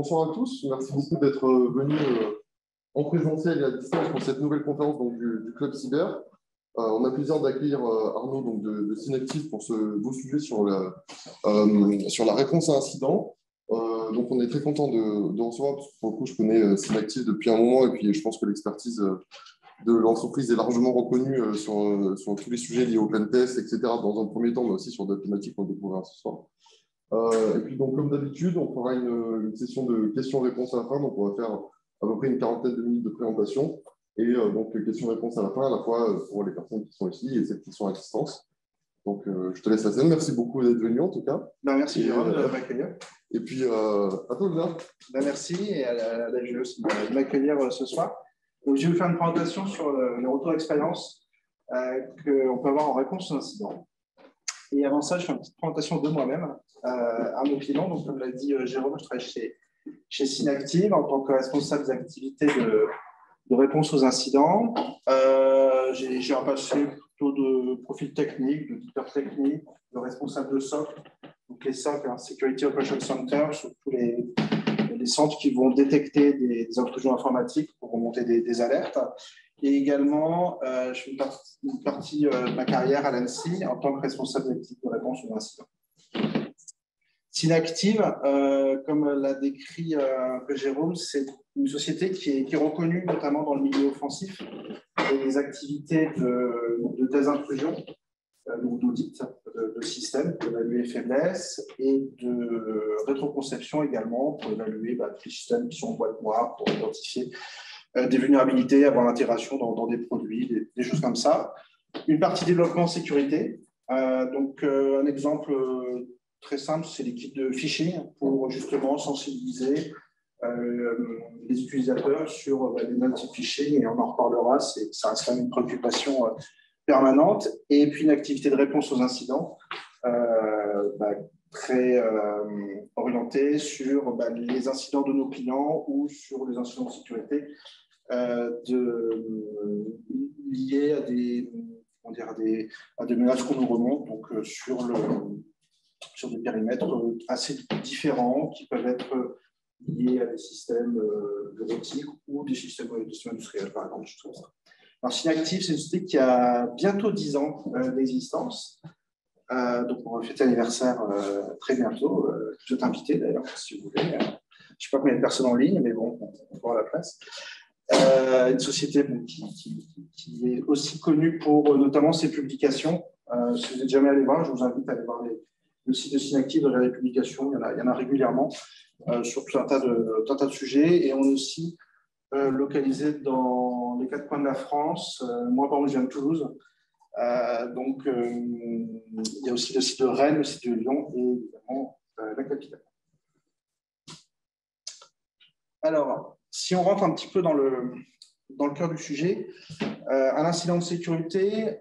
bonsoir à tous. Merci beaucoup d'être venus en présentiel et à distance pour cette nouvelle conférence donc, du Club Cyber. On a le plaisir d'accueillir Arnaud donc, de Synactive pour ce beau sujet sur la réponse à incident. Donc, on est très content de recevoir, parce que pour le coup, je connais Synactive depuis un moment et puis je pense que l'expertise de l'entreprise est largement reconnue sur tous les sujets liés au pentest, etc. dans un premier temps, mais aussi sur d'autres thématiques qu'on découvrira ce soir. Et puis, donc, comme d'habitude, on fera une session de questions-réponses à la fin. Donc, on va faire à peu près une quarantaine de minutes de présentation et donc questions-réponses à la fin, à la fois pour les personnes qui sont ici et celles qui sont à distance. Donc, je te laisse la scène. Merci beaucoup d'être venu, en tout cas. Merci, Jérôme, de m'accueillir. Et puis, à toi, Léa. Merci et à la GE aussi de m'accueillir ce soir. Donc, je vais vous faire une présentation sur le retour d'expérience qu'on peut avoir en réponse aux incidents. Et avant ça, je fais une petite présentation de moi-même. Arnaud Pilon, donc comme l'a dit Jérôme, je travaille chez Synactive en tant que responsable des activités de réponse aux incidents. J'ai un passé plutôt de profil technique, de leader technique, de responsable de SOC. Donc les SOC, Security Operations Center, surtout les centres qui vont détecter des intrusions informatiques pour remonter des alertes. Et également, je fais une partie de ma carrière à l'ANSSI en tant que responsable d'équipe de réponse aux incidents. Synactive, comme l'a décrit Jérôme, c'est une société qui est reconnue notamment dans le milieu offensif et des activités de désintrusion, donc d'audit de système, pour évaluer les faiblesses et de rétroconception également pour évaluer les systèmes qui sont en boîte noire pour identifier des vulnérabilités, avoir l'intégration dans des produits, des choses comme ça. Une partie développement sécurité. Donc, un exemple très simple, c'est les kits de phishing pour justement sensibiliser les utilisateurs sur les notes de phishing et on en reparlera, ça reste quand même une préoccupation permanente. Et puis une activité de réponse aux incidents très orientée sur les incidents de nos clients ou sur les incidents de sécurité liés à des menaces qu'on nous remonte, donc sur des périmètres assez différents qui peuvent être liés à des systèmes robotiques ou des systèmes industriels, par exemple, des choses comme ça. Alors, Synactive, c'est une société qui a bientôt 10 ans d'existence. Donc, on va fêter l'anniversaire très bientôt. Je vais t'inviter d'ailleurs, si vous voulez. Je ne sais pas combien de personnes en ligne, mais bon, on va voir la place. Une société qui est aussi connue pour notamment ses publications. Si vous n'êtes jamais allé voir, je vous invite à aller voir le site de Synactive, regarder les publications. Il y en a régulièrement sur tout un tas de sujets. Et on est aussi localisé dans les 4 coins de la France. Moi, par exemple, je viens de Toulouse. Donc, il y a aussi le site de Rennes, le site de Lyon et évidemment la capitale. Alors, si on rentre un petit peu dans le cœur du sujet, un incident de sécurité,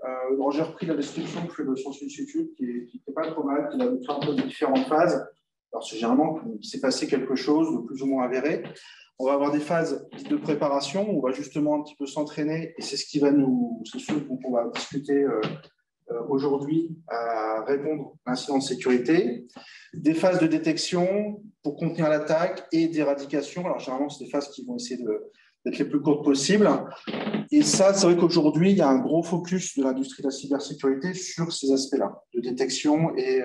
j'ai repris la description que fait le Sens Institute, qui n'est pas trop mal, qui va nous faire un peu de différentes phases. Alors, c'est généralement qu'il s'est passé quelque chose de plus ou moins avéré. On va avoir des phases de préparation où on va justement un petit peu s'entraîner, et c'est ce dont on va discuter aujourd'hui, à répondre à l'incident de sécurité. Des phases de détection pour contenir l'attaque et d'éradication. Alors, généralement, c'est des phases qui vont essayer d'être les plus courtes possibles. Et ça, c'est vrai qu'aujourd'hui, il y a un gros focus de l'industrie de la cybersécurité sur ces aspects-là, de détection et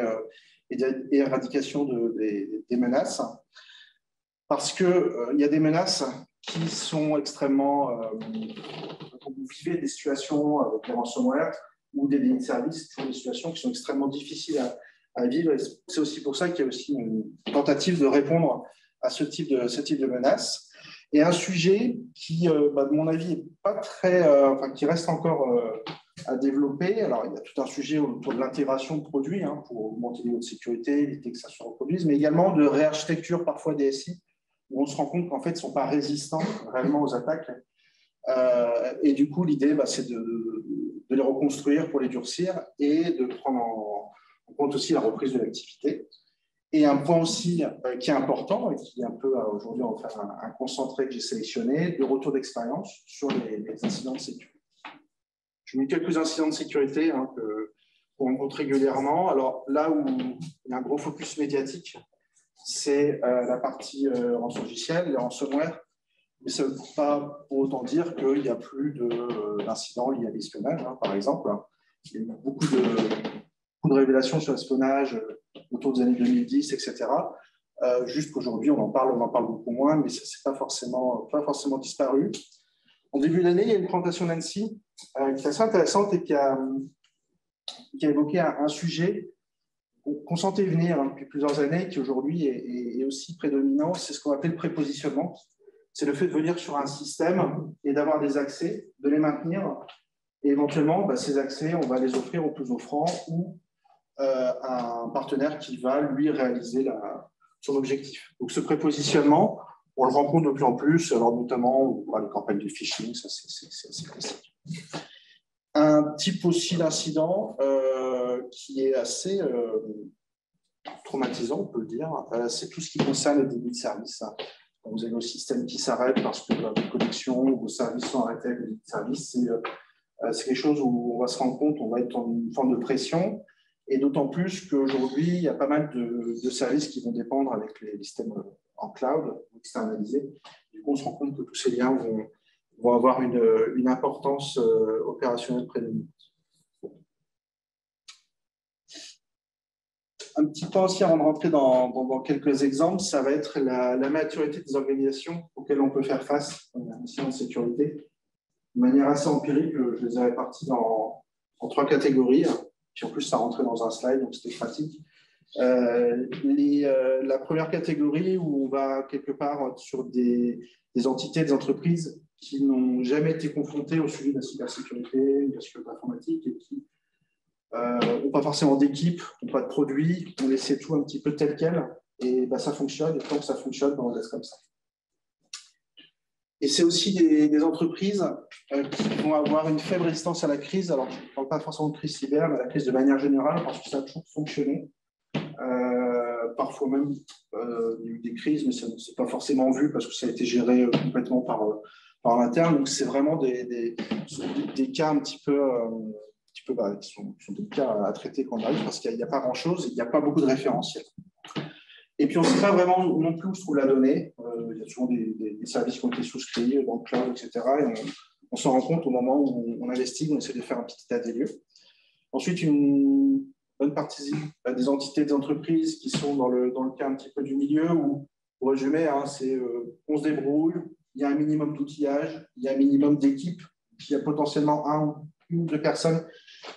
éradication des menaces. Parce qu'il y a des menaces qui sont extrêmement… quand vous vivez des situations avec des ransomware ou des dénis de service, c'est des situations qui sont extrêmement difficiles à vivre. Et c'est aussi pour ça qu'il y a aussi une tentative de répondre à ce type de menaces. Et un sujet qui, de mon avis, est pas très, qui reste encore à développer. Alors, il y a tout un sujet autour de l'intégration de produits pour augmenter le niveau de sécurité, éviter que ça se reproduise, mais également de réarchitecture parfois des SI, où on se rend compte qu'en fait, ils ne sont pas résistants réellement aux attaques. Et du coup, l'idée, c'est de les reconstruire pour les durcir et de prendre en compte aussi la reprise de l'activité. Et un point aussi qui est important et qui est un peu, aujourd'hui, on va faire un concentré que j'ai sélectionné, de retour d'expérience sur les incidents de sécurité. Je mets quelques incidents de sécurité qu'on rencontre régulièrement. Alors là où il y a un gros focus médiatique, c'est la partie rançongiciel, les ransomware. Mais ça ne veut pas pour autant dire qu'il n'y a plus d'incidents liés à l'espionnage, hein, par exemple. Il y a eu beaucoup de révélations sur l'espionnage autour des années 2010, etc. Juste qu'aujourd'hui, on en parle beaucoup moins, mais ça n'est pas forcément disparu. En début d'année, il y a une présentation d'Annecy qui est assez intéressante et qui a évoqué un sujet qu'on sentait venir depuis plusieurs années, qui aujourd'hui est aussi prédominant, c'est ce qu'on appelle le prépositionnement. C'est le fait de venir sur un système et d'avoir des accès, de les maintenir. Et éventuellement, ces accès, on va les offrir au plus offrant ou à un partenaire qui va, lui, réaliser son objectif. Donc, ce prépositionnement, on le rencontre de plus en plus, alors notamment les campagnes de phishing, ça c'est assez classique. Un type aussi d'incident qui est assez traumatisant, on peut le dire, c'est tout ce qui concerne les débits de service. Quand vous avez vos systèmes qui s'arrêtent parce que vos connexions ou vos services sont arrêtés avec les débits de service, c'est quelque chose où on va se rendre compte, on va être en une forme de pression, et d'autant plus qu'aujourd'hui, il y a pas mal de services qui vont dépendre avec les systèmes en cloud, externalisés. Du coup, on se rend compte que tous ces liens vont avoir une importance opérationnelle prédominante. Un petit point aussi avant de rentrer dans quelques exemples, ça va être la maturité des organisations auxquelles on peut faire face en incident de sécurité. De manière assez empirique, je les ai répartis en 3 catégories. Puis en plus, ça rentrait dans un slide, donc c'était pratique. La première catégorie où on va quelque part sur des entités, des entreprises qui n'ont jamais été confrontées au sujet de la cybersécurité, de la sécurité informatique et qui n'ont pas forcément d'équipe, n'ont pas de produits, on laissait tout un petit peu tel quel et ça fonctionne. Et tant que ça fonctionne, on reste comme ça. Et c'est aussi des entreprises qui vont avoir une faible résistance à la crise. Alors, je ne parle pas forcément de crise cyber, mais à la crise de manière générale, parce que ça a toujours fonctionné. Parfois même, il y a eu des crises, mais ça ne s'est pas forcément vu parce que ça a été géré complètement par l'interne. Donc, c'est vraiment des cas un petit peu qui sont des cas à traiter quand on arrive parce qu'il n'y a pas grand-chose, il n'y a pas beaucoup de référentiels. Et puis, on ne sait pas vraiment non plus où se trouve la donnée. Il y a souvent des services qui ont été souscrits dans le cloud, etc. Et on s'en rend compte au moment où on investit, on essaie de faire un petit état des lieux. Ensuite, une bonne partie des entités, des entreprises qui sont dans le cas un petit peu du milieu où, pour résumer, c'est on se débrouille, il y a un minimum d'outillage, il y a un minimum d'équipes, puis il y a potentiellement une ou deux personnes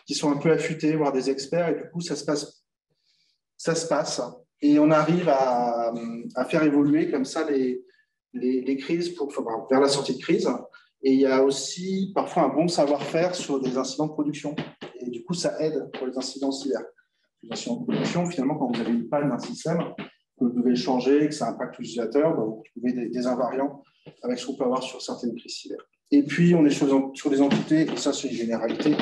qui sont un peu affûtées, voire des experts, et du coup, ça se passe. Et on arrive à faire évoluer comme ça les crises vers la sortie de crise. Et il y a aussi parfois un bon savoir-faire sur des incidents de production. Et du coup, ça aide pour les incidents cyber. Les incidents de production, finalement, quand vous avez une panne d'un système, que vous devez changer, que ça impacte l'utilisateur, vous trouvez des invariants avec ce qu'on peut avoir sur certaines crises cyber. Et puis, on est sur des entités, et ça, c'est une généralité,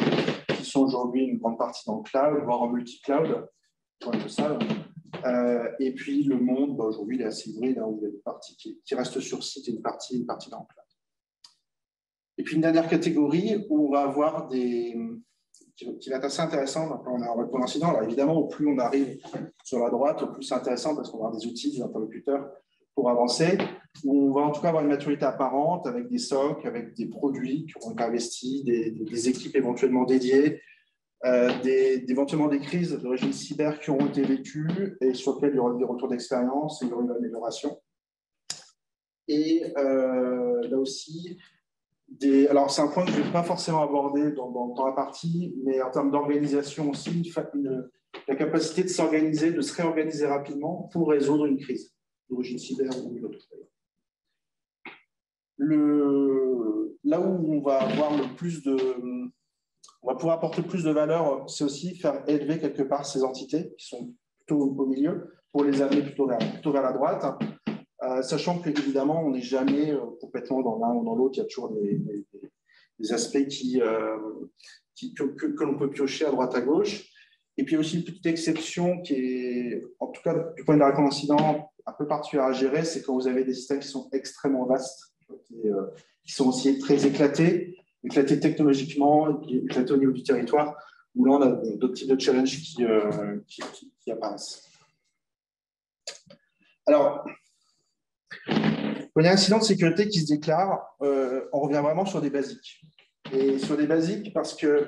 qui sont aujourd'hui une grande partie dans le cloud, voire en multi-cloud. Et puis, le monde, aujourd'hui, il est assez hybride. Il y a une partie qui reste sur site et une partie dans le cloud. Et puis, une dernière catégorie où on va avoir qui va être assez intéressant. On a un retour d'incident. Alors, évidemment, au plus on arrive sur la droite, au plus c'est intéressant parce qu'on va avoir des outils, des interlocuteurs pour avancer. Où on va en tout cas avoir une maturité apparente avec des SOC, avec des produits qui auront été investis, des équipes éventuellement dédiées, éventuellement des crises d'origine cyber qui auront été vécues et sur lesquelles il y aura des retours d'expérience et il y aura une amélioration. Et là aussi, alors c'est un point que je ne vais pas forcément aborder dans la partie, mais en termes d'organisation aussi, la capacité de s'organiser, de se réorganiser rapidement pour résoudre une crise d'origine cyber ou une autre. Là où on va avoir on va pouvoir apporter plus de valeur, c'est aussi faire élever quelque part ces entités qui sont plutôt au milieu pour les amener plutôt vers la droite. Sachant qu'évidemment, on n'est jamais complètement dans l'un ou dans l'autre, il y a toujours des aspects que l'on peut piocher à droite à gauche. Et puis aussi une petite exception qui est, en tout cas du point de vue d'un incident, un peu particulier à gérer, c'est quand vous avez des systèmes qui sont extrêmement vastes, qui sont aussi très éclatés technologiquement, éclatés au niveau du territoire, où là on a d'autres types de challenges qui apparaissent. Alors, quand il y a un incident de sécurité qui se déclare, on revient vraiment sur des basiques. Et sur des basiques parce que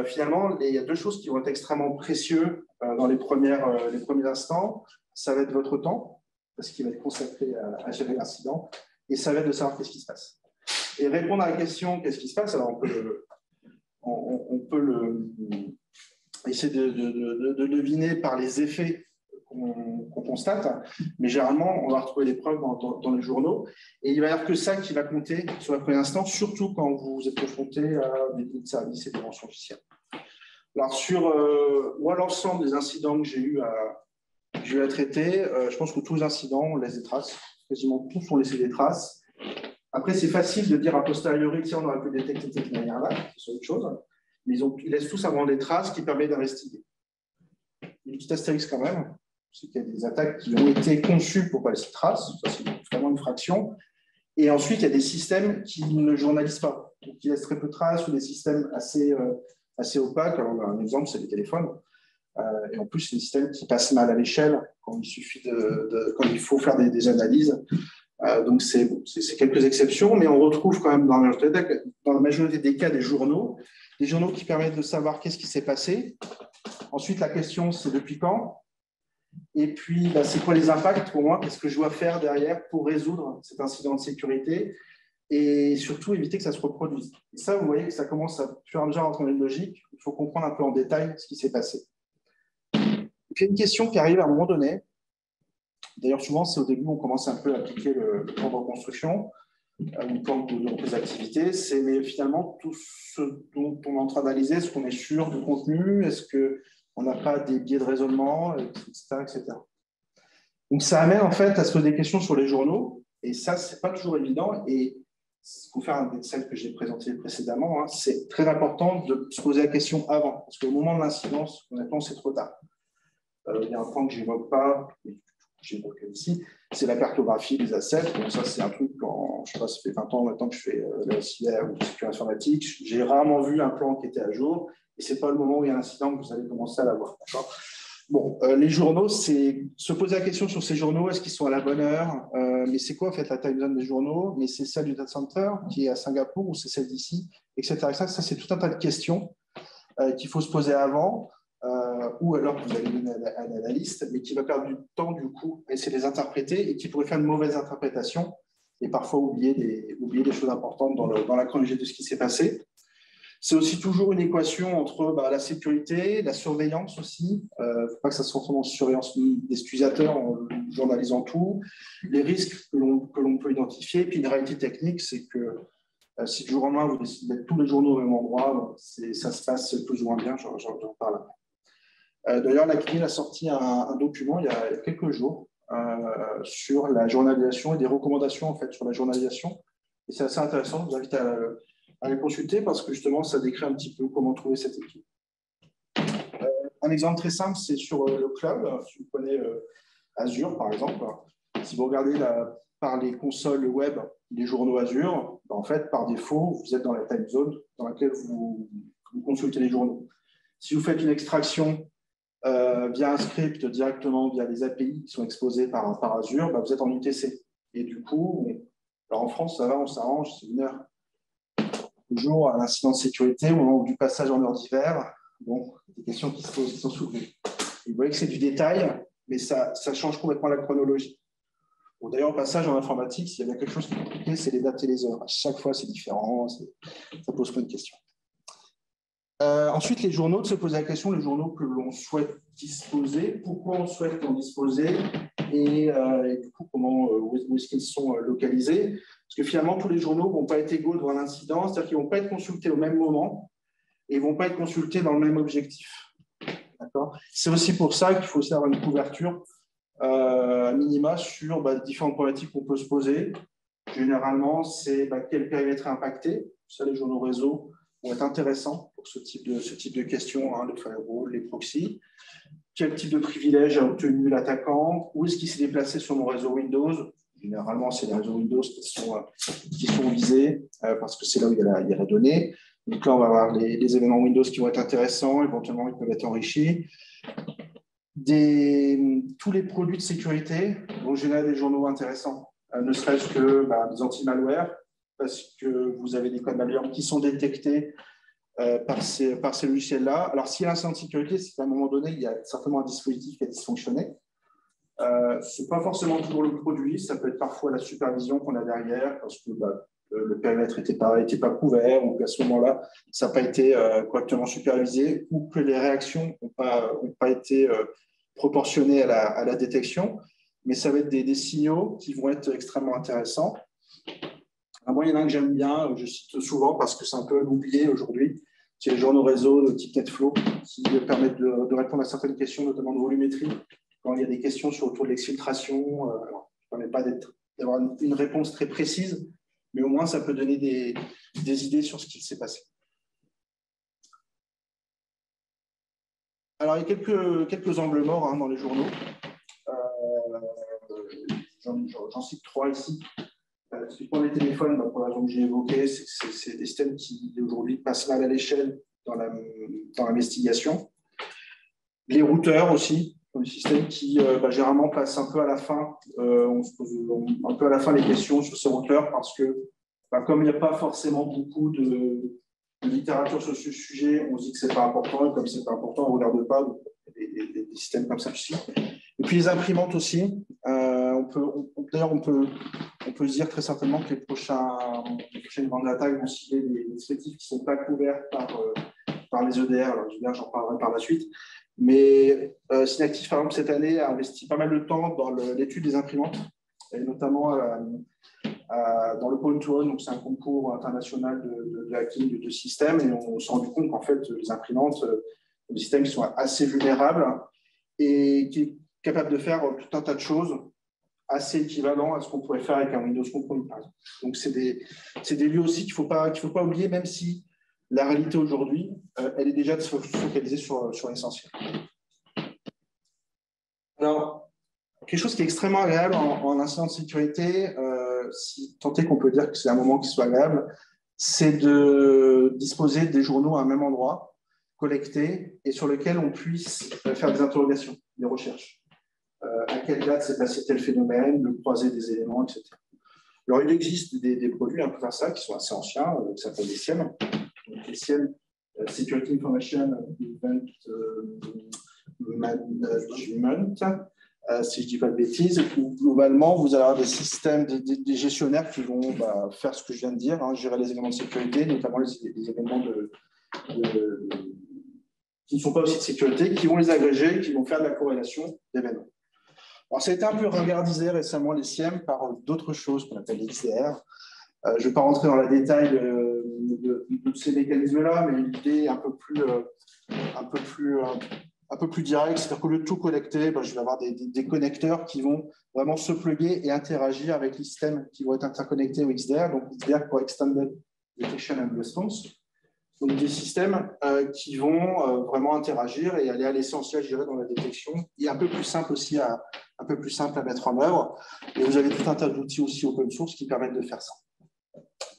finalement, il y a deux choses qui vont être extrêmement précieuses dans les premiers instants. Ça va être votre temps, parce qu'il va être consacré à gérer l'incident, et ça va être de savoir qu'est-ce qui se passe. Et répondre à la question qu'est-ce qui se passe, alors on peut essayer de deviner par les effets qu'on constate, mais généralement, on va retrouver des preuves dans les journaux, et il va y avoir que ça qui va compter sur le premier instant, surtout quand vous êtes confronté à des délits de service et des mentions officielles. Alors, sur moi, l'ensemble des incidents que j'ai eu à traiter, je pense que tous les incidents, on laisse des traces, quasiment tous ont laissé des traces. Après, c'est facile de dire a posteriori, tiens, on aurait pu détecter cette manière-là, c'est autre chose, mais ils laissent tous avoir des traces qui permettent d'investiguer. Une petite astérix quand même, c'est qu'il y a des attaques qui ont été conçues pour pas laisser de traces, ça c'est vraiment une fraction. Et ensuite, il y a des systèmes qui ne journalisent pas, qui laissent très peu de traces, ou des systèmes assez opaques. Alors, un exemple, c'est les téléphones. Et en plus, c'est des systèmes qui passent mal à l'échelle quand il suffit quand il faut faire des analyses. Donc, c'est quelques exceptions, mais on retrouve quand même dans la majorité des cas des journaux qui permettent de savoir qu'est-ce qui s'est passé. Ensuite, la question, c'est depuis quand? Et puis, c'est quoi les impacts pour moi? Qu'est-ce que je dois faire derrière pour résoudre cet incident de sécurité et surtout éviter que ça se reproduise? Et ça, vous voyez que ça commence à fur et à mesure à entrer dans une logique. Il faut comprendre un peu en détail ce qui s'est passé. Et puis, une question qui arrive à un moment donné. D'ailleurs, souvent, c'est au début, on commence un peu à appliquer le plan de reconstruction, le plan de reprise d'activité. C'est mais finalement, tout ce dont on est en train d'analyser, est-ce qu'on est sûr du contenu? Est-ce qu'on n'a pas des biais de raisonnement, etc., etc. Donc, ça amène en fait à se poser des questions sur les journaux. Et ça, ce n'est pas toujours évident. Et pour faire un des celles que j'ai présentées précédemment, c'est très important de se poser la question avant. Parce qu'au moment de l'incidence, honnêtement, c'est trop tard. Il y a un point que je n'évoque pas, j'évoque ici, c'est la cartographie des assets. Donc ça, c'est un truc, je sais pas, ça fait 20 ans maintenant que je fais la cyber ou la sécurité informatique. J'ai rarement vu un plan qui était à jour. Et ce n'est pas le moment où il y a un incident que vous allez commencer à l'avoir. Bon, les journaux, c'est se poser la question sur ces journaux, est-ce qu'ils sont à la bonne heure? Mais c'est quoi en fait la time zone des journaux? Mais c'est celle du data center qui est à Singapour ou c'est celle d'ici, etc. Ça, c'est tout un tas de questions qu'il faut se poser avant, ou alors que vous allez donner à un analyste, mais qui va perdre du temps du coup à essayer de les interpréter et qui pourrait faire une mauvaise interprétation et parfois oublier des choses importantes dans la chronologie de ce qui s'est passé. C'est aussi toujours une équation entre la sécurité, la surveillance aussi. Il ne faut pas que ça se transforme en surveillance des utilisateurs en journalisant tout. Les risques que l'on peut identifier. Puis une réalité technique, c'est que si du jour au lendemain, vous décidez de mettre tous les journaux au même endroit, ça se passe plus ou moins bien. J'en parle après. D'ailleurs, la CNIL a sorti un document il y a quelques jours sur la journalisation et des recommandations en fait, sur la journalisation. Et c'est assez intéressant. Je vous invite à les consulter parce que justement, ça décrit un petit peu comment trouver cette équipe. Un exemple très simple, c'est sur le cloud. Si vous prenez Azure, par exemple, si vous regardez par les consoles web des journaux Azure, en fait, par défaut, vous êtes dans la time zone dans laquelle vous consultez les journaux. Si vous faites une extraction via un script directement via les API qui sont exposés par Azure, vous êtes en UTC. Et du coup, alors en France, ça va, on s'arrange, c'est 1 heure. Toujours à l'incident de sécurité, au moment du passage en heure d'hiver, des questions qui sont soulevées. Et vous voyez que c'est du détail, mais ça change complètement la chronologie. Bon, d'ailleurs, au passage en informatique, s'il y a bien quelque chose qui est compliqué, c'est les dates et les heures. À chaque fois, c'est différent, ça pose plein de questions. Ensuite, les journaux, de se poser la question, les journaux que l'on souhaite disposer, pourquoi on souhaite en disposer et du coup, où est-ce qu'ils sont localisés. Parce que finalement, tous les journaux ne vont pas être égaux devant l'incident, c'est-à-dire qu'ils ne vont pas être consultés au même moment et ils ne vont pas être consultés dans le même objectif. C'est aussi pour ça qu'il faut aussi avoir une couverture minima sur différentes problématiques qu'on peut se poser. Généralement, c'est quel périmètre est impacté. Ça, les journaux réseau vont être intéressants pour ce type de questions, le firewall, les proxys. Quel type de privilège a obtenu l'attaquant? Où est-ce qu'il s'est déplacé sur mon réseau Windows? Généralement, c'est les réseaux Windows qui sont visés parce que c'est là où il y a la donnée. Donc là, on va avoir les événements Windows qui vont être intéressants, éventuellement ils peuvent être enrichis. tous les produits de sécurité vont générer des journaux intéressants, ne serait-ce que des anti-malware, parce que vous avez des codes malware qui sont détectés par ces logiciels-là. Alors, s'il y a un incident de sécurité, c'est qu'à un moment donné, il y a certainement un dispositif qui a dysfonctionné. Ce n'est pas forcément toujours le produit, ça peut être parfois la supervision qu'on a derrière, parce que le périmètre n'était pas couvert, ou qu'à ce moment-là, ça n'a pas été correctement supervisé, ou que les réactions n'ont pas été proportionnées à la détection. Mais ça va être des signaux qui vont être extrêmement intéressants. Moi, il y en a un que j'aime bien, je cite souvent parce que c'est un peu oublié aujourd'hui, c'est les journaux réseau de type NetFlow qui permettent de répondre à certaines questions, notamment de volumétrie. Quand il y a des questions autour de l'exfiltration, ça ne permet pas d'avoir une réponse très précise, mais au moins ça peut donner des idées sur ce qui s'est passé. Alors, il y a quelques angles morts dans les journaux. J'en cite 3 ici. Si je prends les téléphones, pour la raison que j'ai évoquée, c'est des systèmes qui aujourd'hui passent mal à l'échelle dans l'investigation. Les routeurs aussi, des systèmes qui généralement passent un peu à la fin. On se pose un peu à la fin les questions sur ces routeurs parce que, comme il n'y a pas forcément beaucoup de littérature sur ce sujet, on se dit que ce n'est pas important, et comme ce n'est pas important, on ne regarde pas des systèmes comme ça aussi. Et puis les imprimantes aussi. D'ailleurs, on peut se dire très certainement que les prochaines grandes attaques vont cibler des dispositifs qui ne sont pas couverts par les EDR. Alors, les EDR, j'en parlerai par la suite. Mais Synactive, par exemple, cette année, a investi pas mal de temps dans l'étude des imprimantes, et notamment dans le Point to Own, donc c'est un concours international de hacking de systèmes, et on s'est rendu compte qu'en fait, les imprimantes, des systèmes qui sont assez vulnérables et qui est capable de faire tout un tas de choses assez équivalent à ce qu'on pourrait faire avec un Windows Compromis, par exemple. Donc, c'est des lieux aussi qu'il ne faut pas oublier, même si la réalité aujourd'hui, elle est déjà de se focaliser sur l'essentiel. Alors, quelque chose qui est extrêmement agréable en incident de sécurité, si tant est qu'on peut dire que c'est un moment qui soit agréable, c'est de disposer des journaux à un même endroit, collectés, et sur lequel on puisse faire des interrogations, des recherches. À quelle date s'est passé tel phénomène, le croisé des éléments, etc. Alors, il existe des produits un peu comme ça qui sont assez anciens, qui s'appellent les SIEM. Donc, les SIEM, Security Information Event Management, si je ne dis pas de bêtises, où globalement, vous allez avoir des systèmes, des gestionnaires qui vont faire ce que je viens de dire, gérer les éléments de sécurité, notamment les éléments qui ne sont pas aussi de sécurité, qui vont les agréger, qui vont faire de la corrélation d'événements. Alors, ça a été un peu regardisé récemment, les SIEM, par d'autres choses qu'on appelle les XDR. Je ne vais pas rentrer dans le détail de ces mécanismes-là, mais l'idée est un peu plus directe, c'est-à-dire qu'au lieu de tout connecter, je vais avoir des connecteurs qui vont vraiment se plugger et interagir avec les systèmes qui vont être interconnectés au XDR, donc XDR pour Extended Detection and Response. Donc, des systèmes qui vont vraiment interagir et aller à l'essentiel, je dirais, dans la détection, et un peu plus simple aussi à mettre en œuvre. Et vous avez tout un tas d'outils aussi open source qui permettent de faire ça.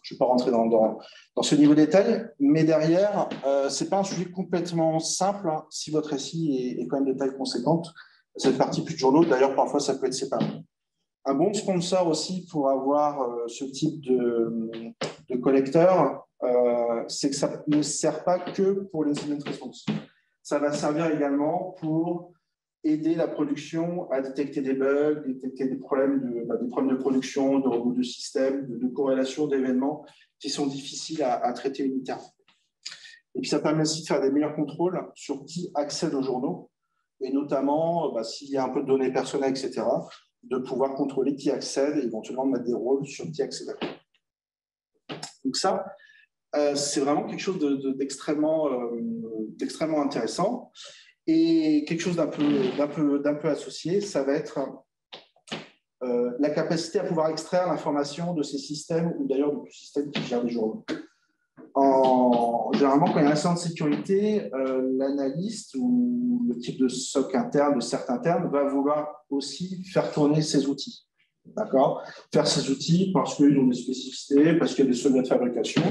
Je ne vais pas rentrer dans ce niveau de détail, mais derrière, ce n'est pas un sujet complètement simple si votre SI est quand même de taille conséquente. Cette partie plus de journaux, d'ailleurs, parfois, ça peut être séparé. Un bon sponsor aussi pour avoir ce type de collecteur, c'est que ça ne sert pas que pour les incident response. Ça va servir également pour aider la production à détecter des bugs, détecter des problèmes de production, de reboot de système, de corrélation d'événements qui sont difficiles à traiter unitairement. Et puis, ça permet aussi de faire des meilleurs contrôles sur qui accède aux journaux, et notamment, s'il y a un peu de données personnelles, etc., de pouvoir contrôler qui accède et éventuellement mettre des rôles sur qui accède à quoi. Donc ça, c'est vraiment quelque chose d'extrêmement intéressant. Et quelque chose d'un peu associé, ça va être la capacité à pouvoir extraire l'information de ces systèmes, ou d'ailleurs de tout système qui gère les journaux. Généralement, quand il y a un incident de sécurité, l'analyste ou le type de SOC interne, de CERT interne, va vouloir aussi faire tourner ces outils. D'accord ? Faire ces outils parce qu'ils ont des spécificités, parce qu'il y a des secrets de fabrication,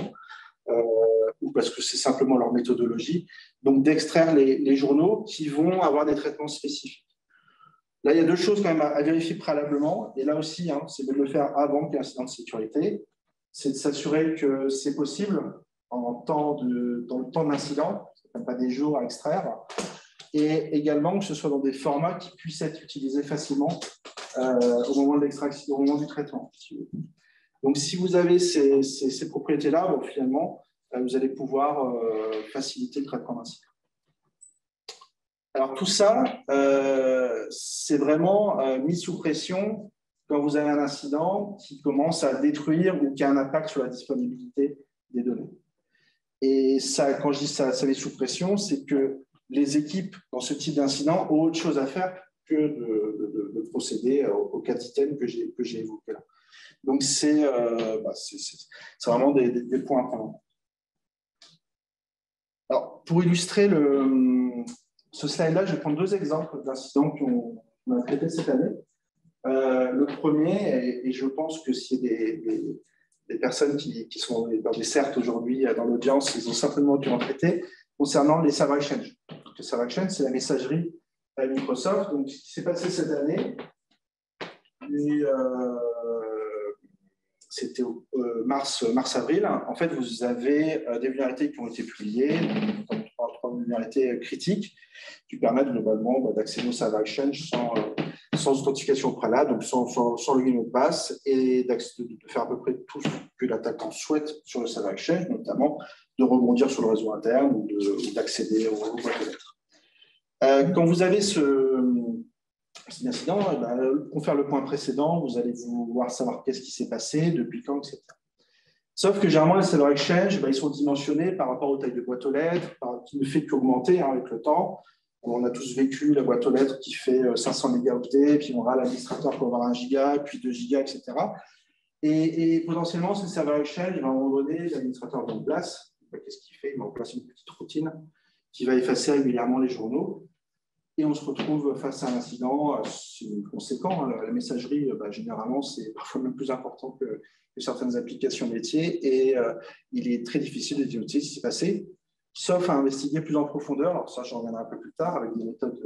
ou parce que c'est simplement leur méthodologie, donc d'extraire les journaux qui vont avoir des traitements spécifiques. Là, il y a deux choses quand même à vérifier préalablement, et là aussi, hein, c'est de le faire avant qu'il y ait un incident de sécurité, c'est de s'assurer que c'est possible dans le temps de l'incident, ce n'est pas des jours à extraire, et également que ce soit dans des formats qui puissent être utilisés facilement au moment de l'extraction, au moment du traitement. Donc, si vous avez ces propriétés-là, bon, finalement, vous allez pouvoir faciliter le traitement d'incident. Alors, tout ça, c'est vraiment mis sous pression quand vous avez un incident qui commence à détruire ou qui a un impact sur la disponibilité des données. Et ça, quand je dis ça met sous pression, c'est que les équipes dans ce type d'incident ont autre chose à faire que de procéder aux 4 items que j'ai évoqués là. Donc, c'est vraiment des points importants. Alors, pour illustrer ce slide-là, je vais prendre 2 exemples d'incidents qu'on a traités cette année. Le premier, et je pense que s'il y a des personnes qui sont dans des certes aujourd'hui dans l'audience, ils ont certainement dû en traiter, concernant les Server Exchange. Le Server Exchange, c'est la messagerie à Microsoft. Donc, ce qui s'est passé cette année, c'était mars-avril. En fait, vous avez des vulnérabilités qui ont été publiées, trois vulnérabilités critiques, qui permettent globalement d'accéder au Server Exchange sans authentification préalable, donc sans login mot de passe, et de faire à peu près tout ce que l'attaquant souhaite sur le Server Exchange, notamment de rebondir sur le réseau interne ou d'accéder aux boîtes aux lettres. Quand vous avez cet incident, pour faire le point précédent, vous allez vouloir savoir qu'est-ce qui s'est passé, depuis quand, etc. Sauf que généralement, les Server Exchange, ils sont dimensionnés par rapport aux tailles de boîte aux lettres, qui ne fait qu'augmenter avec le temps. On a tous vécu la boîte aux lettres qui fait 500 mégaoctets, puis on aura l'administrateur pour avoir 1 giga, puis 2 gigas, etc. Et potentiellement, ce Server Exchange, à un moment donné, l'administrateur met en place. Qu'est-ce qu'il fait? Il met en place une petite routine qui va effacer régulièrement les journaux. Et on se retrouve face à un incident conséquent. La messagerie, généralement, c'est parfois même plus important que certaines applications métiers. Et il est très difficile de dénoter ce qui s'est passé, sauf à investiguer plus en profondeur. Alors ça, j'en reviendrai un peu plus tard, avec des méthodes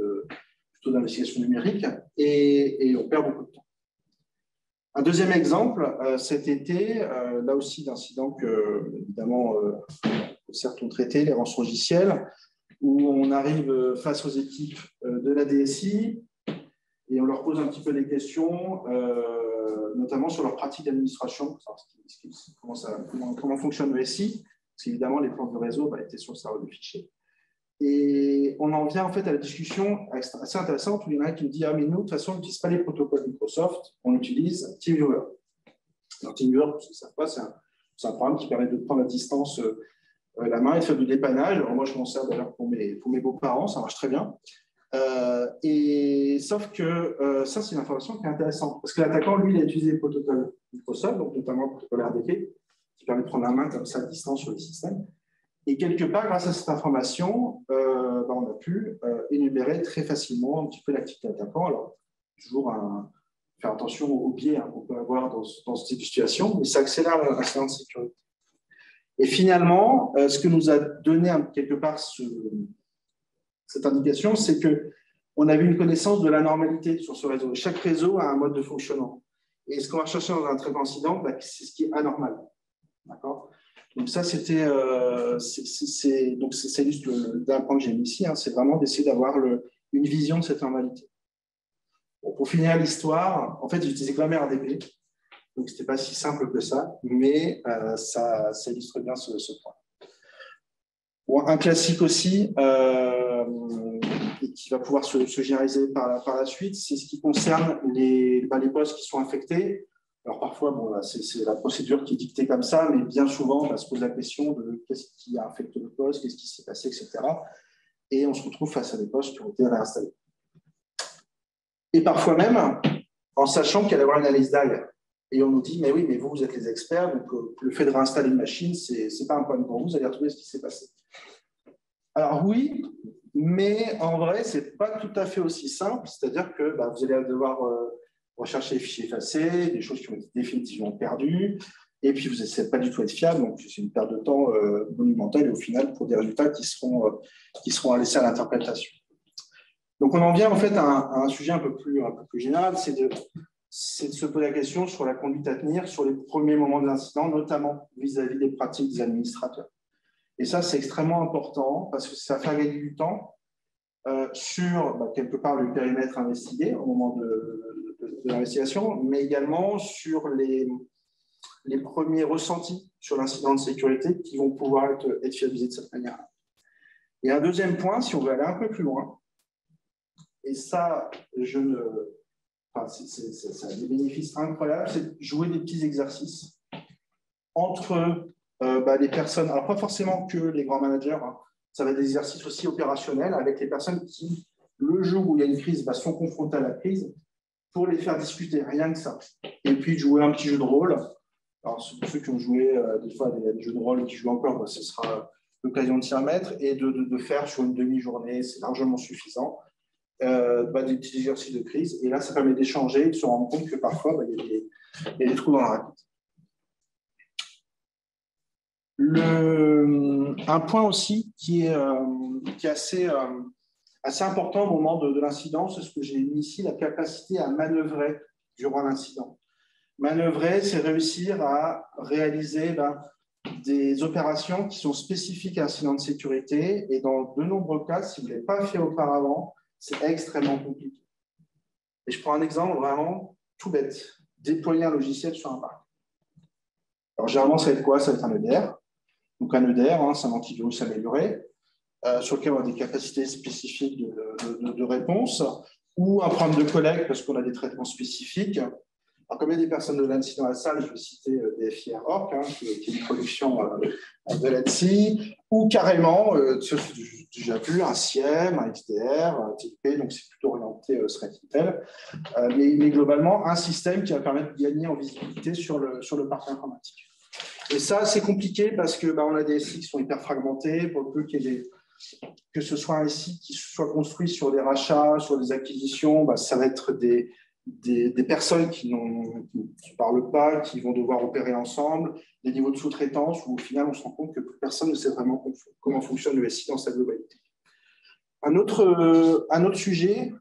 plutôt d'investigation numérique. Et on perd beaucoup de temps. Un deuxième exemple, cet été, là aussi d'incidents que, évidemment, certes on traitait, les rançongiciels, où on arrive face aux équipes de la DSI et on leur pose un petit peu des questions, notamment sur leur pratique d'administration, comment fonctionne le SI, parce qu'évidemment, les plans de réseau étaient sur le serveur de fichiers. Et on en vient en fait à la discussion assez intéressante où il y en a un qui me dit « Ah, mais nous, de toute façon, on n'utilise pas les protocoles Microsoft, on utilise TeamViewer. » Alors, TeamViewer, pour ceux qui ne savent pas, c'est un programme qui permet de prendre à distance la main et de faire du dépannage. Alors, moi, je m'en sers d'ailleurs pour mes beaux-parents, ça marche très bien. Sauf que ça, c'est une information qui est intéressante. Parce que l'attaquant, lui, il a utilisé le protocole Microsoft, donc notamment le protocole RDP, qui permet de prendre la main comme ça à distance sur les systèmes. Et quelque part, grâce à cette information, on a pu énumérer très facilement un petit peu l'activité d'attaquant. Alors, toujours faire attention aux biais qu'on peut avoir dans ce type de situation, mais ça accélère l'incident de sécurité. Et finalement, ce que nous a donné quelque part cette indication, c'est qu'on avait une connaissance de la normalité sur ce réseau. Chaque réseau a un mode de fonctionnement. Et ce qu'on va chercher dans un traitement incident, c'est ce qui est anormal. D'accord ? Donc ça, c'était, donc c'est juste d'un point que j'ai mis ici, c'est vraiment d'essayer d'avoir une vision de cette normalité. Bon, pour finir l'histoire, en fait, j'utilisais quand même RDP, donc c'était pas si simple que ça, mais ça illustre bien ce point. Bon, un classique aussi, et qui va pouvoir se généraliser par la suite, c'est ce qui concerne les postes qui sont infectés. Alors parfois, c'est la procédure qui est dictée comme ça, mais bien souvent, on se pose la question de qu'est-ce qui a affecté le poste, qu'est-ce qui s'est passé, etc. Et on se retrouve face à des postes qui ont été réinstallés. Et parfois même, en sachant qu'il y a d'avoir une analyse derrière. Et on nous dit, mais oui, mais vous êtes les experts, donc le fait de réinstaller une machine, ce n'est pas un problème pour vous, vous allez retrouver ce qui s'est passé. Alors oui, mais en vrai, ce n'est pas tout à fait aussi simple, c'est-à-dire que vous allez devoir rechercher les fichiers effacés, des choses qui ont été définitivement perdues. Et puis, vous n'essayez pas du tout d'être fiable, donc c'est une perte de temps monumentale et au final, pour des résultats qui seront laissés à l'interprétation. Donc, on en vient en fait à un sujet un peu plus général, c'est de se poser la question sur la conduite à tenir sur les premiers moments de l'incident, notamment vis-à-vis des pratiques des administrateurs. Et ça, c'est extrêmement important parce que ça fait gagner du temps sur quelque part le périmètre investigué au moment de l'investigation, mais également sur les premiers ressentis sur l'incident de sécurité qui vont pouvoir être fiabilisés de cette manière-là. Et un deuxième point, si on veut aller un peu plus loin, et ça, ça a des bénéfices incroyables, c'est de jouer des petits exercices entre les personnes, alors pas forcément que les grands managers, hein, ça va être des exercices aussi opérationnels avec les personnes qui, le jour où il y a une crise, sont confrontées à la crise, pour les faire discuter, rien que ça. Et puis de jouer un petit jeu de rôle. Alors, pour ceux qui ont joué des fois des jeux de rôle qui jouent encore, ce sera l'occasion de s'y remettre et de faire sur une demi-journée, c'est largement suffisant, des petits exercices de crise. Et là, ça permet d'échanger, de se rendre compte que parfois, il y a des trous dans la raquette. Un point aussi qui est assez important au moment de l'incident, c'est ce que j'ai mis ici, la capacité à manœuvrer durant l'incident. Manœuvrer, c'est réussir à réaliser des opérations qui sont spécifiques à un incident de sécurité. Et dans de nombreux cas, si vous ne l'avez pas fait auparavant, c'est extrêmement compliqué. Et je prends un exemple vraiment tout bête. Déployer un logiciel sur un parc. Alors, généralement, ça va être quoi? Ça va être un EDR. Donc, un EDR, c'est un antivirus amélioré, sur lequel on a des capacités spécifiques de réponse, ou un programme de collecte, parce qu'on a des traitements spécifiques. Alors, comme il y a des personnes de l'ANSSI dans la salle, je vais citer DFI-Orc, qui est une production de l'ANSSI, ou carrément, j'ai déjà vu, un SIEM, un XDR, un TIP, donc c'est plutôt orienté threat intel, mais globalement, un système qui va permettre de gagner en visibilité sur le parc informatique. Et ça, c'est compliqué parce que on a des SI qui sont hyper fragmentés, pour peu que ce soit un SI qui soit construit sur des rachats, sur des acquisitions, ça va être des personnes qui ne parlent pas, qui vont devoir opérer ensemble, des niveaux de sous-traitance où au final, on se rend compte que plus personne ne sait vraiment comment fonctionne le SI dans sa globalité. Un autre sujet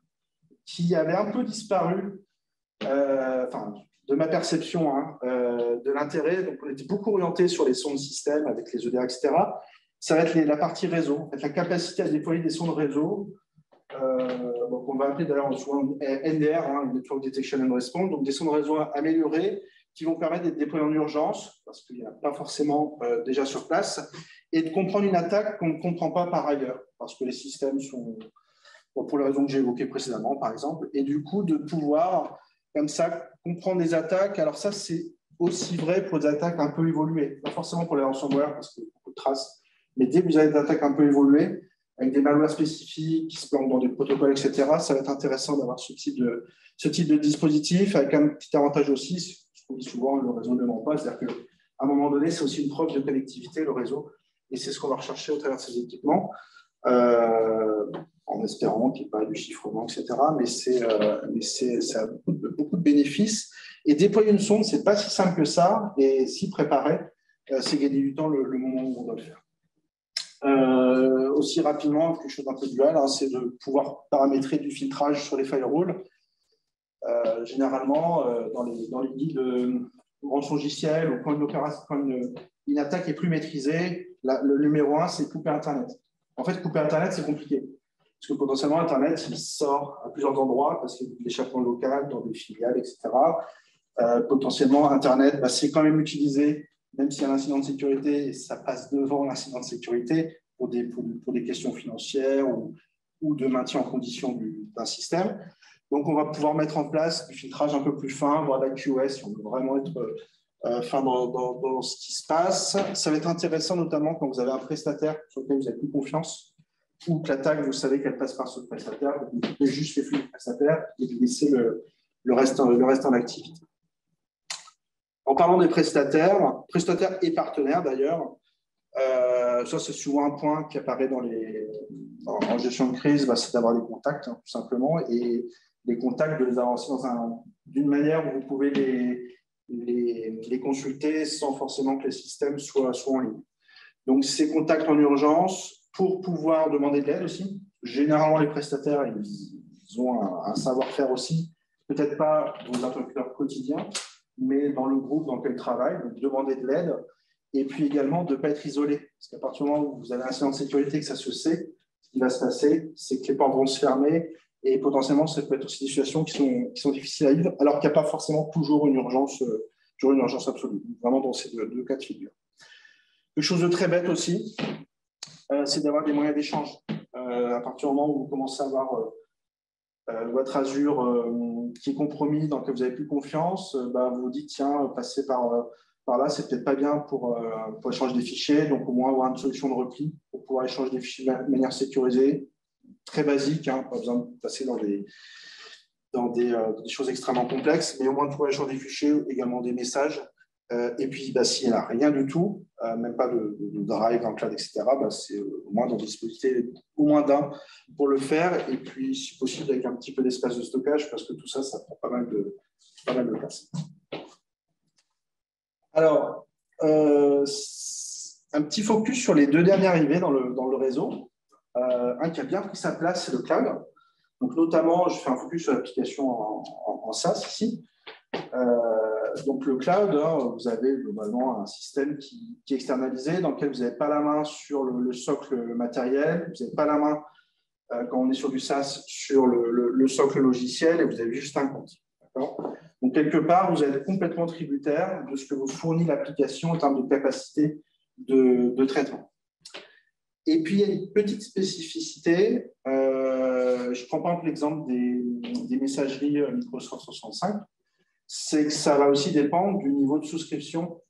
qui avait un peu disparu, de ma perception, de l'intérêt, donc on était beaucoup orienté sur les sons de système avec les EDR, etc. Ça va être la partie réseau, la capacité à déployer des sons de réseau. Donc on va appeler d'ailleurs souvent NDR, Network Detection and Response, donc des sons de réseau améliorés qui vont permettre d'être déployés en urgence, parce qu'il n'y en a pas forcément déjà sur place, et de comprendre une attaque qu'on ne comprend pas par ailleurs, parce que les systèmes sont, pour les raisons que j'ai évoquées précédemment, par exemple, et du coup de pouvoir, comme ça, comprendre des attaques. Alors ça, c'est aussi vrai pour des attaques un peu évoluées, pas forcément pour les ransomware, parce qu'il y a beaucoup de traces, mais dès que vous avez des attaques un peu évoluées, avec des malwares spécifiques qui se plantent dans des protocoles, etc., ça va être intéressant d'avoir ce type de dispositif, avec un petit avantage aussi, ce qu'on dit souvent, le réseau ne ment pas, c'est-à-dire qu'à un moment donné, c'est aussi une preuve de connectivité, le réseau, et c'est ce qu'on va rechercher au travers de ces équipements, en espérant qu'il n'y ait pas du chiffrement, etc., mais ça a beaucoup de bénéfices. Et déployer une sonde, ce n'est pas si simple que ça, et s'y préparer, c'est gagner du temps le moment où on doit le faire. Aussi rapidement, quelque chose d'un peu dual, c'est de pouvoir paramétrer du filtrage sur les firewalls. Généralement, dans les guides de rançongiciel ou quand une attaque est plus maîtrisée, le numéro 1, c'est couper Internet. En fait, couper Internet, c'est compliqué. Parce que potentiellement, Internet, il sort à plusieurs endroits, parce qu'il y a de l'échappement local, dans des filiales, etc. Potentiellement, Internet, c'est quand même utilisé, même s'il y a un incident de sécurité, ça passe devant l'incident de sécurité pour des questions financières ou de maintien en condition d'un système. Donc, on va pouvoir mettre en place du filtrage un peu plus fin, voire de la QoS, si on veut vraiment être fin dans ce qui se passe. Ça va être intéressant, notamment quand vous avez un prestataire sur lequel vous avez plus confiance, ou que l'attaque, vous savez qu'elle passe par ce prestataire, vous pouvez juste les flux du prestataire et laisser le reste en activité. En parlant des prestataires et partenaires d'ailleurs, ça c'est souvent un point qui apparaît en gestion de crise, c'est d'avoir des contacts, tout simplement, et les contacts, de les avancer d'une manière où vous pouvez les consulter sans forcément que les systèmes soient en ligne. Donc, ces contacts en urgence pour pouvoir demander de l'aide aussi. Généralement, les prestataires, ils ont un savoir-faire aussi, peut-être pas dans les interlocuteurs quotidiens, mais dans le groupe dans lequel ils travaillent, donc demander de l'aide. Et puis également de ne pas être isolé. Parce qu'à partir du moment où vous avez un incident de sécurité, que ça se sait, ce qui va se passer, c'est que les portes vont se fermer et potentiellement, ça peut être aussi des situations qui sont difficiles à vivre, alors qu'il n'y a pas forcément toujours une urgence absolue. Vraiment dans ces deux cas de figure. Quelque chose de très bête aussi, c'est d'avoir des moyens d'échange. À partir du moment où vous commencez à avoir votre Azure qui est compromis, dans lequel vous n'avez plus confiance, vous vous dites, tiens, passer par là, c'est peut-être pas bien pour échanger des fichiers, donc au moins avoir une solution de repli pour pouvoir échanger des fichiers de manière sécurisée, très basique, pas besoin de passer dans des choses extrêmement complexes, mais au moins de pouvoir échanger des fichiers, également des messages. Et puis, s'il n'y a rien du tout, même pas de drive, un cloud, etc., c'est au moins dans des dispositifs, au moins d'un pour le faire. Et puis, si possible, avec un petit peu d'espace de stockage, parce que tout ça, ça prend pas mal de place. Alors, un petit focus sur les deux derniers arrivés dans le réseau. Un qui a bien pris sa place, c'est le cloud. Donc, notamment, je fais un focus sur l'application en SaaS ici. Donc, le cloud, vous avez globalement un système qui est externalisé, dans lequel vous n'avez pas la main sur le socle matériel, vous n'avez pas la main, quand on est sur du SaaS, sur le socle logiciel, et vous avez juste un compte. Donc, quelque part, vous êtes complètement tributaire de ce que vous fournit l'application en termes de capacité de traitement. Et puis, il y a une petite spécificité. Je prends par exemple l'exemple des messageries Microsoft 365. C'est que ça va aussi dépendre du niveau de souscription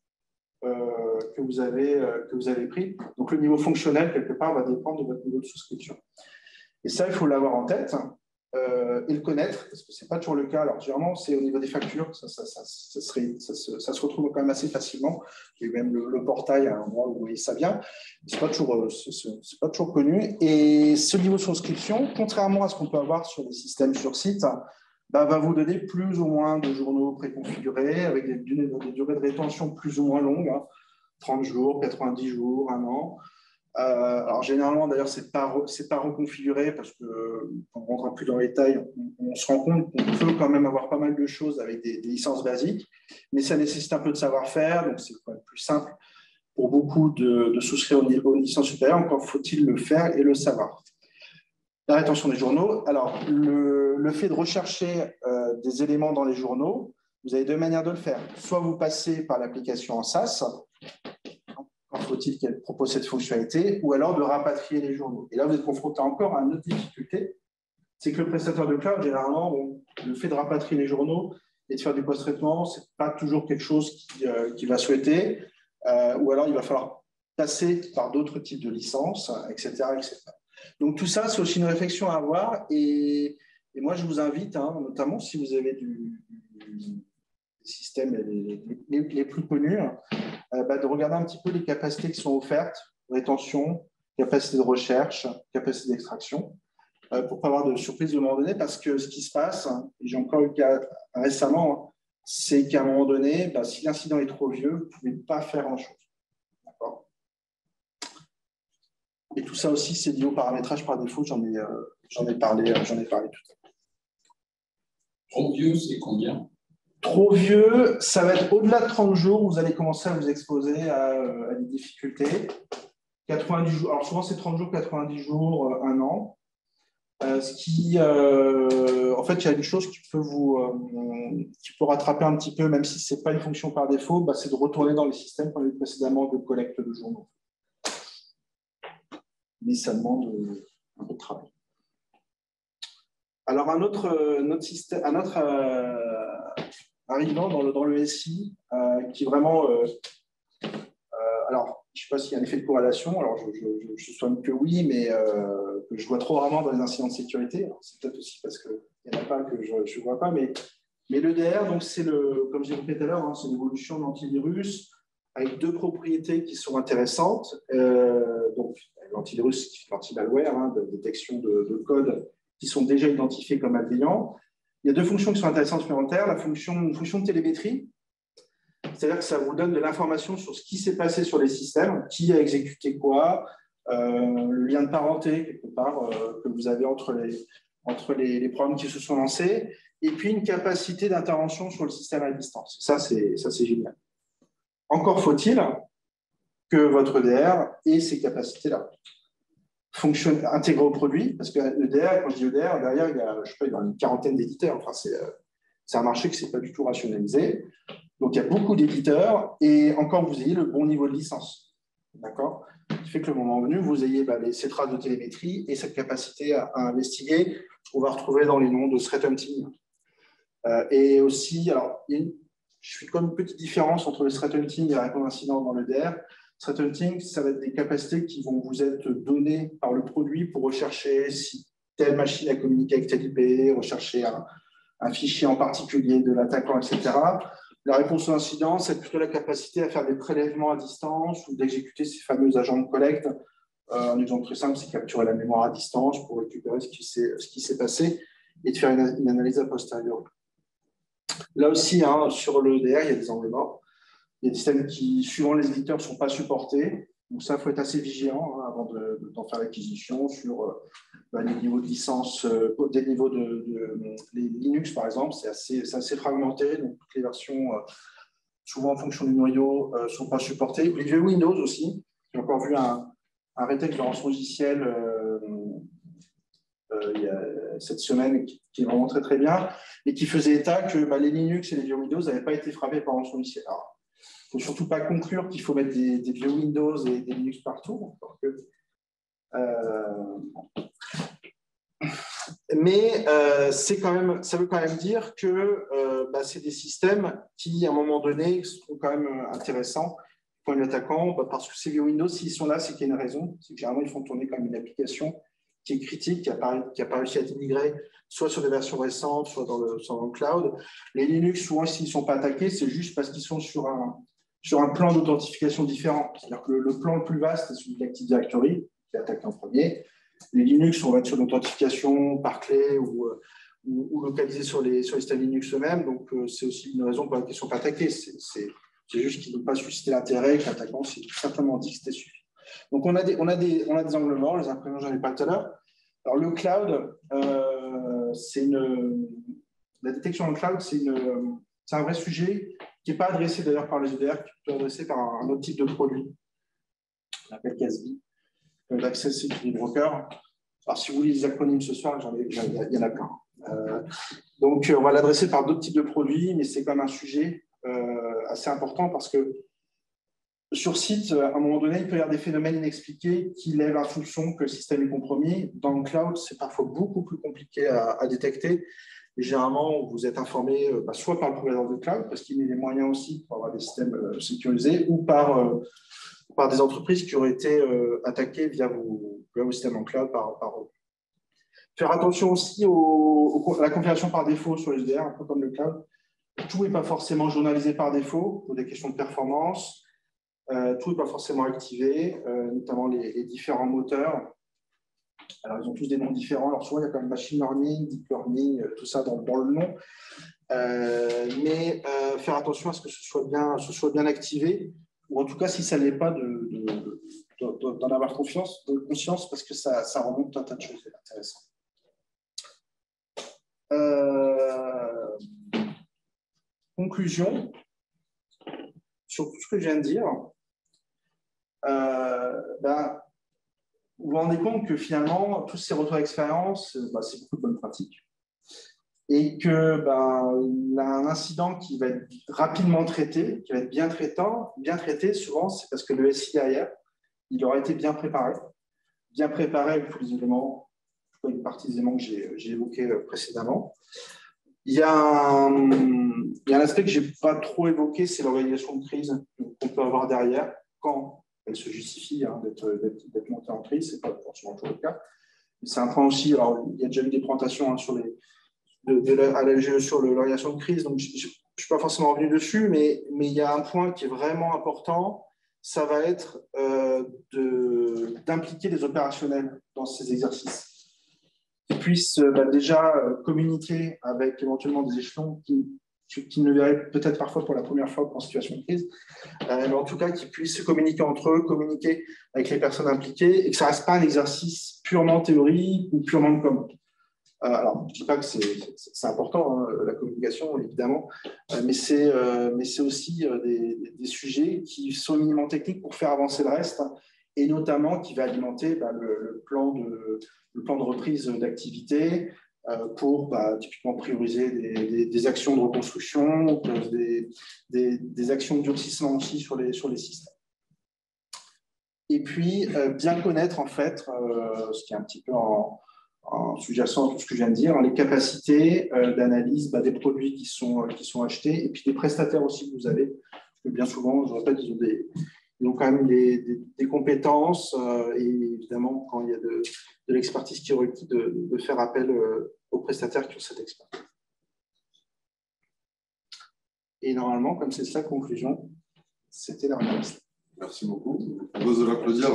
que vous avez pris. Donc, le niveau fonctionnel, quelque part, va dépendre de votre niveau de souscription. Et ça, il faut l'avoir en tête et le connaître, parce que ce n'est pas toujours le cas. Alors, généralement, c'est au niveau des factures, ça se retrouve quand même assez facilement. Il y a eu même le portail à un endroit où ça vient. Ce n'est pas toujours connu. Et ce niveau de souscription, contrairement à ce qu'on peut avoir sur des systèmes sur site, va vous donner plus ou moins de journaux préconfigurés avec des durées de rétention plus ou moins longues, 30 jours, 90 jours, 1 an. Alors généralement, d'ailleurs, c'est pas reconfiguré parce que quand on rentre plus dans les détails, on se rend compte qu'on peut quand même avoir pas mal de choses avec des licences basiques, mais ça nécessite un peu de savoir-faire, donc c'est quand même plus simple pour beaucoup de souscrire aux licences supérieures. Encore faut-il le faire et le savoir. La rétention des journaux. Alors, le fait de rechercher des éléments dans les journaux, vous avez deux manières de le faire. Soit vous passez par l'application en SaaS, quand faut-il qu'elle propose cette fonctionnalité, ou alors de rapatrier les journaux. Et là, vous êtes confronté encore à une autre difficulté, c'est que le prestataire de cloud, généralement, le fait de rapatrier les journaux et de faire du post-traitement, ce n'est pas toujours quelque chose qu'il va souhaiter, ou alors il va falloir passer par d'autres types de licences, etc., etc. Donc, tout ça, c'est aussi une réflexion à avoir. Et moi, je vous invite, notamment si vous avez des systèmes les plus connus, de regarder un petit peu les capacités qui sont offertes, rétention, capacité de recherche, capacité d'extraction, pour ne pas avoir de surprise au moment donné, parce que ce qui se passe, et j'ai encore eu le cas récemment, c'est qu'à un moment donné, si l'incident est trop vieux, vous ne pouvez pas faire grand-chose. Et tout ça aussi, c'est lié au paramétrage par défaut. J'en ai parlé tout à l'heure. Trop vieux, c'est combien? Trop vieux, ça va être au-delà de 30 jours. Vous allez commencer à vous exposer à des difficultés. 90 jours. Alors souvent, c'est 30 jours, 90 jours, 1 an. En fait, il y a une chose qui peut rattraper un petit peu, même si ce n'est pas une fonction par défaut, c'est de retourner dans les systèmes qu'on a eu précédemment de collecte de journaux. Mais ça demande un peu de travail. Alors, un autre arrivant dans le SI qui vraiment… alors, je ne sais pas s'il y a un effet de corrélation, alors je soigne que oui, mais que je vois trop rarement dans les incidents de sécurité. C'est peut-être aussi parce qu'il n'y en a pas que je ne vois pas, mais l'EDR, donc c'est comme j'ai dit tout à l'heure, c'est l'évolution de l'antivirus avec deux propriétés qui sont intéressantes. Donc, l'antivirus, l'anti-malware, de détection de code qui sont déjà identifiés comme malveillants. Il y a deux fonctions qui sont intéressantes supplémentaires. Une fonction de télémétrie, C'est-à-dire que ça vous donne de l'information sur ce qui s'est passé sur les systèmes, qui a exécuté quoi, le lien de parenté, quelque part, que vous avez entre les programmes qui se sont lancés, et puis une capacité d'intervention sur le système à distance. Ça, c'est génial. Encore faut-il que votre EDR ait ces capacités-là. Fonctionne intégré au produit, parce que l'EDR, quand je dis EDR, derrière, il y a, je sais pas, il y a une quarantaine d'éditeurs. Enfin, c'est un marché qui n'est pas du tout rationalisé. Donc, il y a beaucoup d'éditeurs et encore, vous ayez le bon niveau de licence. D'accord? Ce qui fait que le moment venu, vous ayez ces traces de télémétrie et cette capacité à investiguer, qu'on va retrouver dans les noms de threat hunting. Et aussi, alors, je fais comme une petite différence entre le threat hunting et la réponse d'incident dans l'EDR. Threat hunting, ça va être des capacités qui vont vous être données par le produit pour rechercher si telle machine a communiqué avec telle IP, rechercher un fichier en particulier de l'attaquant, etc. La réponse aux incidents, c'est plutôt la capacité à faire des prélèvements à distance ou d'exécuter ces fameux agents de collecte. Un exemple très simple, c'est capturer la mémoire à distance pour récupérer ce qui s'est passé et de faire une analyse a posteriori. Là aussi, sur le EDR, il y a des angles morts. Il y a des systèmes qui, suivant les éditeurs, ne sont pas supportés. Donc ça, il faut être assez vigilant avant d'en faire l'acquisition sur les niveaux de licence, des niveaux les Linux, par exemple, c'est assez fragmenté. Donc toutes les versions, souvent en fonction du noyau, ne sont pas supportées. Les vieux Windows aussi. J'ai encore vu un retech de rançon logiciel il y a cette semaine qui est vraiment très très bien et qui faisait état que les Linux et les vieux Windows n'avaient pas été frappés par rançon logiciel. Alors, il ne faut surtout pas conclure qu'il faut mettre des vieux Windows et des Linux partout. Mais ça veut quand même dire que c'est des systèmes qui, à un moment donné, sont quand même intéressants pour l'attaquant, parce que ces vieux Windows, s'ils sont là, c'est qu'il y a une raison. C'est que généralement, ils font tourner comme une application qui est critique, qui n'a pas réussi à être migrée, soit sur des versions récentes, soit dans le cloud. Les Linux, souvent, s'ils ne sont pas attaqués, c'est juste parce qu'ils sont sur un plan d'authentification différent. C'est-à-dire que le plan le plus vaste, c'est celui de l'Active Directory, qui attaque en premier. Les Linux, on va être sur l'authentification par clé ou localisé sur les systèmes Linux eux-mêmes. Donc, c'est aussi une raison pour laquelle ils ne sont pas attaqués. C'est juste qu'ils n'ont pas suscité l'intérêt, que l'attaquant s'est tout simplement dit que c'était suffisant. Donc, on a des angles morts, les imprimants, j'en ai pas tout à l'heure. Alors, le cloud, la détection dans le cloud, c'est un vrai sujet qui n'est pas adressé d'ailleurs par les EDR, qui est plutôt adressé par un autre type de produit, on appelle CASB, l'Access Security Broker. Alors, si vous voulez des acronymes ce soir, il y en a plein. Donc, on va l'adresser par d'autres types de produits, mais c'est quand même un sujet assez important parce que sur site, à un moment donné, il peut y avoir des phénomènes inexpliqués qui lèvent un soupçon que le système est compromis. Dans le cloud, c'est parfois beaucoup plus compliqué à détecter. Et généralement, vous êtes informé soit par le provider de cloud, parce qu'il y a les moyens aussi pour avoir des systèmes sécurisés, ou par des entreprises qui auraient été attaquées via vos systèmes en cloud par eux. Faire attention aussi à la configuration par défaut sur les EDR, un peu comme le cloud. Tout n'est pas forcément journalisé par défaut pour des questions de performance. Tout n'est pas forcément activé, notamment les différents moteurs. Alors, ils ont tous des noms différents. Alors, souvent, il y a quand même machine learning, deep learning, tout ça dans le nom. Mais faire attention à ce que ce soit bien activé, ou en tout cas, si ça ne l'est pas, d'en avoir conscience, parce que ça remonte un tas de choses intéressantes. Conclusion sur tout ce que je viens de dire. Vous vous rendez compte que finalement, tous ces retours d'expérience, c'est beaucoup de bonnes pratiques. Et que un incident qui va être rapidement traité, qui va être bien traité, souvent, c'est parce que le SI derrière, il aura été bien préparé avec tous les éléments, une partie des éléments que j'ai évoqués précédemment. Il y a un aspect que je n'ai pas trop évoqué, c'est l'organisation de crise qu'on peut avoir derrière quand elle se justifie d'être montée en crise. Ce n'est pas forcément toujours le cas. C'est un point aussi, alors il y a déjà eu des présentations sur l'organisation de crise, donc je ne suis pas forcément revenu dessus, mais il y a un point qui est vraiment important, ça va être d'impliquer les opérationnels dans ces exercices. Qu'ils puissent déjà communiquer avec éventuellement des échelons qui qu'ils ne verraient peut-être parfois pour la première fois en situation de crise, mais en tout cas qu'ils puissent communiquer entre eux, communiquer avec les personnes impliquées, et que ça ne reste pas un exercice purement théorique ou purement de com. Alors, je ne dis pas que c'est important, hein, la communication, évidemment, mais c'est aussi des sujets qui sont minimum techniques pour faire avancer le reste, et notamment qui va alimenter le plan de reprise d'activité pour typiquement prioriser des actions de reconstruction, des actions de durcissement aussi sur les systèmes. Et puis, bien connaître, en fait, ce qui est un petit peu en sous-jacent à tout ce que je viens de dire, les capacités d'analyse des produits qui sont achetés, et puis des prestataires aussi que vous avez. Parce que bien souvent, je répète, ils ont quand même des compétences, et évidemment, quand il y a de l'expertise qui est requise, de faire appel aux prestataires qui ont cette expertise. Et normalement, comme c'est ça la conclusion, c'était la réponse. Merci beaucoup. On pose de l'applaudir.